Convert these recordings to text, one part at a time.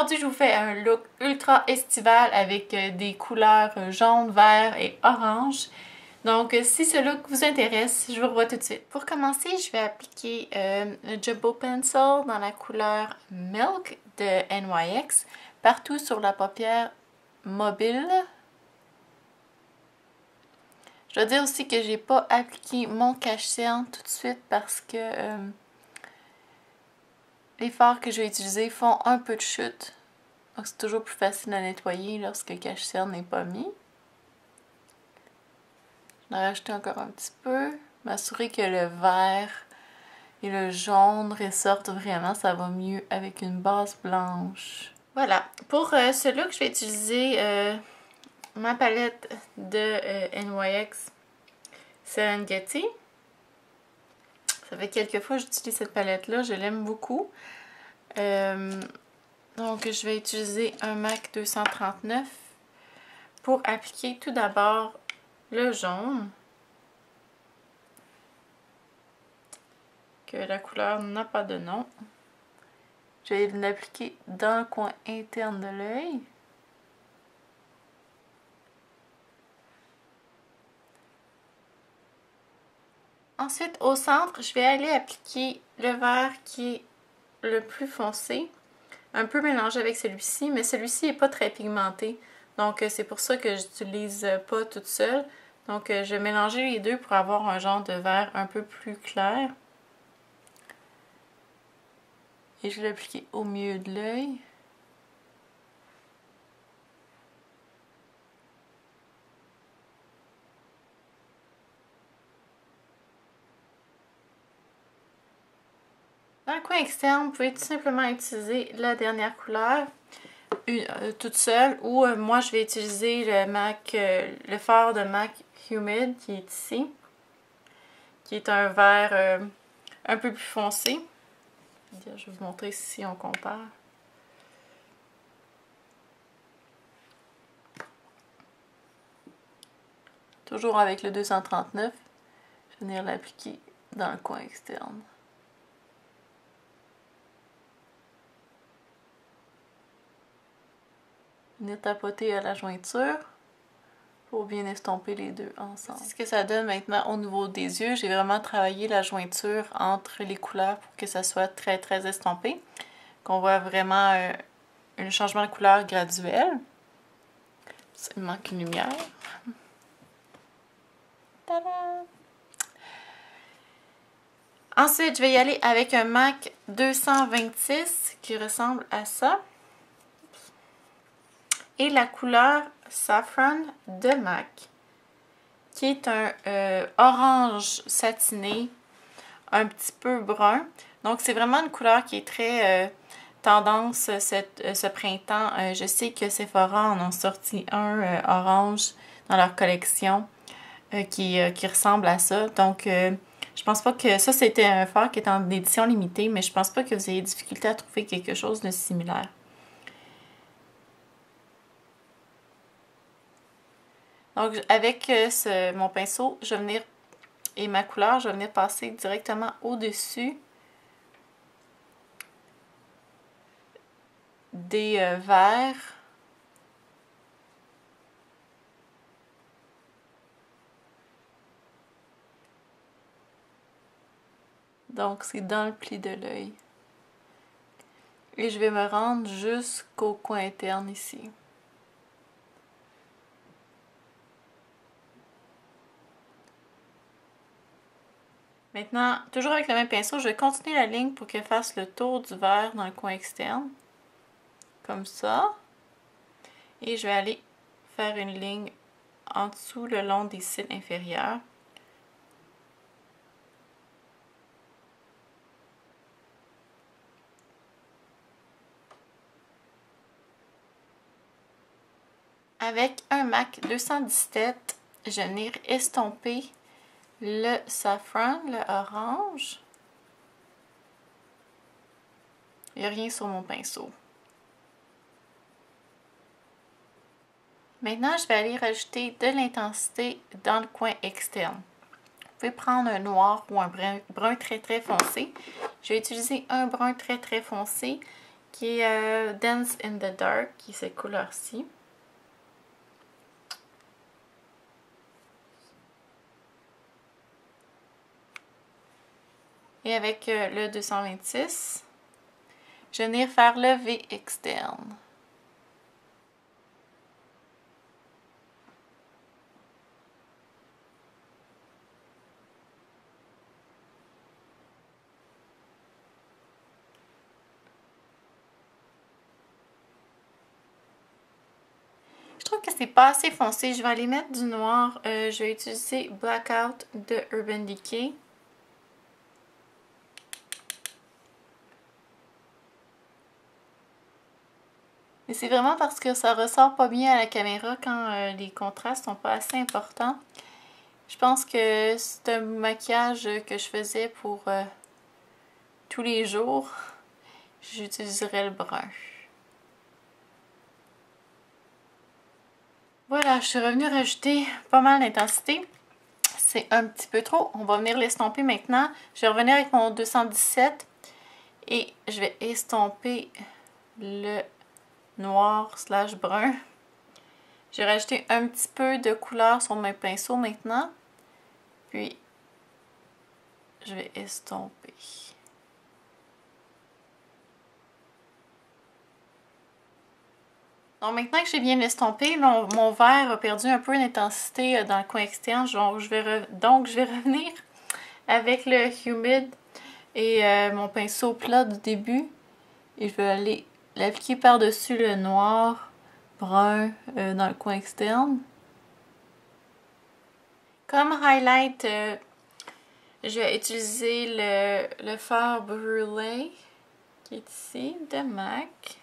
aujourd'hui, je vous fais un look ultra estival avec des couleurs jaune, vert et orange. Donc, si ce look vous intéresse, je vous revois tout de suite. Pour commencer, je vais appliquer le Jumbo Pencil dans la couleur Milk de NYX partout sur la paupière mobile. Je dois dire aussi que j'ai pas appliqué mon cache-cerne tout de suite parce que les fards que je vais utiliser font un peu de chute. Donc c'est toujours plus facile à nettoyer lorsque le cache-cerne n'est pas mis. Je vais en rajouter encore un petit peu. M'assurer que le vert et le jaune ressortent vraiment. Ça va mieux avec une base blanche. Voilà. Pour ce look, je vais utiliser ma palette de NYX Serengeti. Ça fait quelques fois que j'utilise cette palette-là. Je l'aime beaucoup. Donc, je vais utiliser un MAC 239 pour appliquer tout d'abord le jaune, que la couleur n'a pas de nom. Je vais l'appliquer dans le coin interne de l'œil. Ensuite, au centre, je vais aller appliquer le vert qui est le plus foncé. Un peu mélangé avec celui-ci, mais celui-ci n'est pas très pigmenté. Donc, c'est pour ça que j'utilise pas toute seule. Donc, je vais mélanger les deux pour avoir un genre de vert un peu plus clair. Et je vais l'appliquer au milieu de l'œil. Dans le coin externe, vous pouvez tout simplement utiliser la dernière couleur toute seule ou moi je vais utiliser le fard de MAC Humid qui est ici, qui est un vert un peu plus foncé. Je vais vous montrer si on compare. Toujours avec le 239, je vais venir l'appliquer dans le coin externe. Venir tapoter à la jointure pour bien estomper les deux ensemble. C'est ce que ça donne maintenant au niveau des yeux. J'ai vraiment travaillé la jointure entre les couleurs pour que ça soit très très estompé. Qu'on voit vraiment un changement de couleur graduel. Il manque une lumière. Tada! Ensuite, je vais y aller avec un MAC 226 qui ressemble à ça. Et la couleur Saffron de MAC, qui est un orange satiné, un petit peu brun. Donc, c'est vraiment une couleur qui est très tendance ce printemps. Je sais que Sephora en ont sorti un orange dans leur collection qui ressemble à ça. Donc, je pense pas que ça, c'était un fard qui est en édition limitée, mais je pense pas que vous ayez difficulté à trouver quelque chose de similaire. Donc, avec mon pinceau, je vais venir, et ma couleur, je vais venir passer directement au-dessus des verts. Donc, c'est dans le pli de l'œil. Et je vais me rendre jusqu'au coin interne ici. Maintenant, toujours avec le même pinceau, je vais continuer la ligne pour qu'elle fasse le tour du vert dans le coin externe. Comme ça. Et je vais aller faire une ligne en dessous le long des cils inférieurs. Avec un MAC 217, je vais venir estomper le saffron, le orange. Il n'y a rien sur mon pinceau. Maintenant, je vais aller rajouter de l'intensité dans le coin externe. Vous pouvez prendre un noir ou un brun très très foncé. Je vais utiliser un brun très très foncé qui est Dance in the Dark, qui est cette couleur-ci. Et avec le 226, je vais venir faire le V externe. Je trouve que c'est pas assez foncé. Je vais aller mettre du noir. Je vais utiliser Blackout de Urban Decay. Mais c'est vraiment parce que ça ressort pas bien à la caméra quand les contrastes sont pas assez importants. Je pense que c'est un maquillage que je faisais pour tous les jours. J'utiliserai le brun. Voilà, je suis revenue rajouter pas mal d'intensité. C'est un petit peu trop. On va venir l'estomper maintenant. Je vais revenir avec mon 217 et je vais estomper le noir slash brun. J'ai rajouté un petit peu de couleur sur mes pinceaux maintenant. Puis, je vais estomper. Donc maintenant que j'ai bien estompé, mon vert a perdu un peu d'intensité dans le coin externe. Donc je vais revenir avec le Humid et mon pinceau plat du début. Et je vais aller l'appliquer par-dessus le noir brun dans le coin externe. Comme highlight, je vais utiliser le fard brûlé qui est ici de MAC.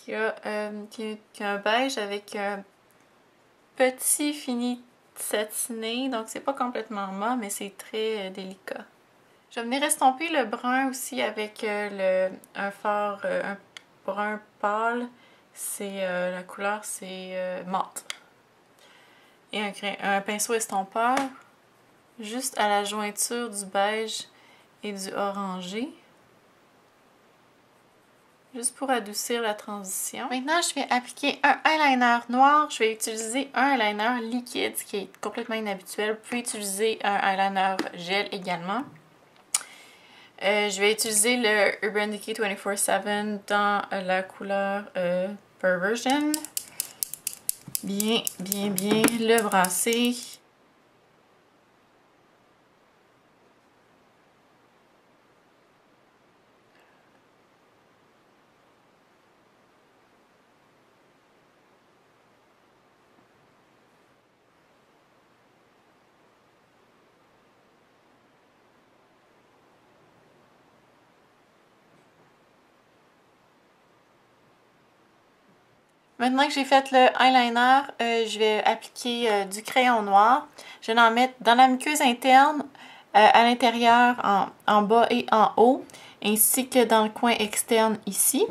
Qui a un beige avec un petit fini satiné. Donc c'est pas complètement mat, mais c'est très délicat. Je vais venir estomper le brun aussi avec un fard, un brun pâle. C'est la couleur, c'est mat. Et un pinceau estompeur juste à la jointure du beige et du orangé. Juste pour adoucir la transition. Maintenant, je vais appliquer un eyeliner noir. Je vais utiliser un eyeliner liquide, ce qui est complètement inhabituel. Vous pouvez utiliser un eyeliner gel également. Je vais utiliser le Urban Decay 24/7 dans la couleur Perversion. Bien le brasser. Maintenant que j'ai fait le eyeliner, je vais appliquer du crayon noir. Je vais en mettre dans la muqueuse interne, à l'intérieur, en bas et en haut, ainsi que dans le coin externe ici.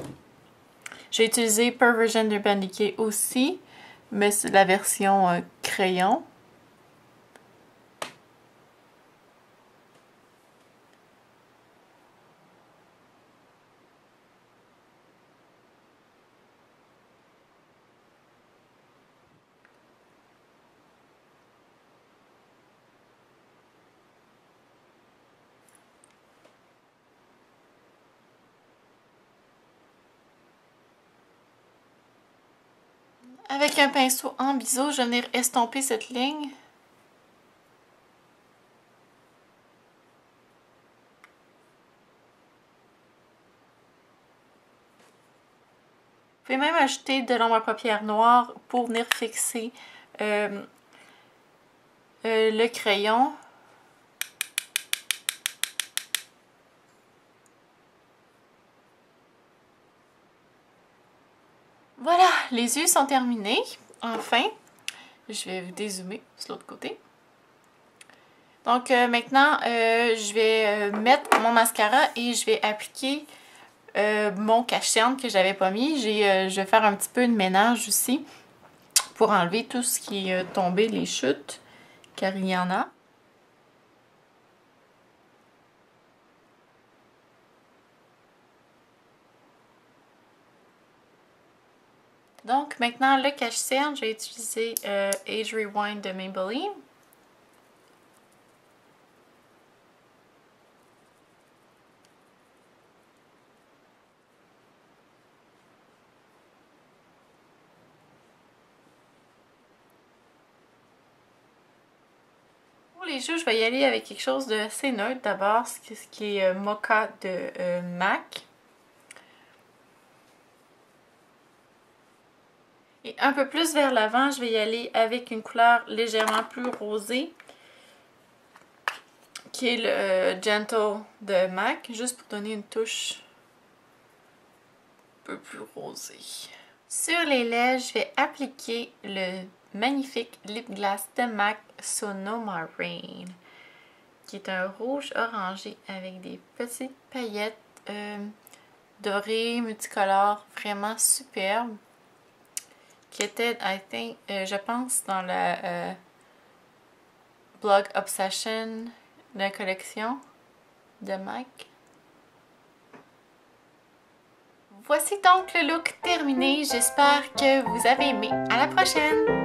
J'ai utilisé Perversion d'Urban Decay aussi, mais c'est la version crayon. Avec un pinceau en biseau, je vais venir estomper cette ligne. Vous pouvez même ajouter de l'ombre à paupières noire pour venir fixer le crayon. Voilà, les yeux sont terminés. Enfin, je vais vous dézoomer sur l'autre côté. Donc maintenant, je vais mettre mon mascara et je vais appliquer mon cache-cerne que j'avais pas mis. Je vais faire un petit peu de ménage aussi pour enlever tout ce qui est tombé, les chutes, car il y en a. Donc maintenant le cache-cerne, je vais utiliser Age Rewind de Maybelline. Pour les joues, je vais y aller avec quelque chose de assez neutre d'abord, ce qui est Mocha de MAC. Et un peu plus vers l'avant, je vais y aller avec une couleur légèrement plus rosée, qui est le Gentle de MAC, juste pour donner une touche un peu plus rosée. Sur les lèvres, je vais appliquer le magnifique lip gloss de MAC Sonoma Rain, qui est un rouge orangé avec des petites paillettes dorées, multicolores, vraiment superbes, qui était, je pense, dans la Blog Obsession de la collection de MAC. Voici donc le look terminé. J'espère que vous avez aimé. À la prochaine!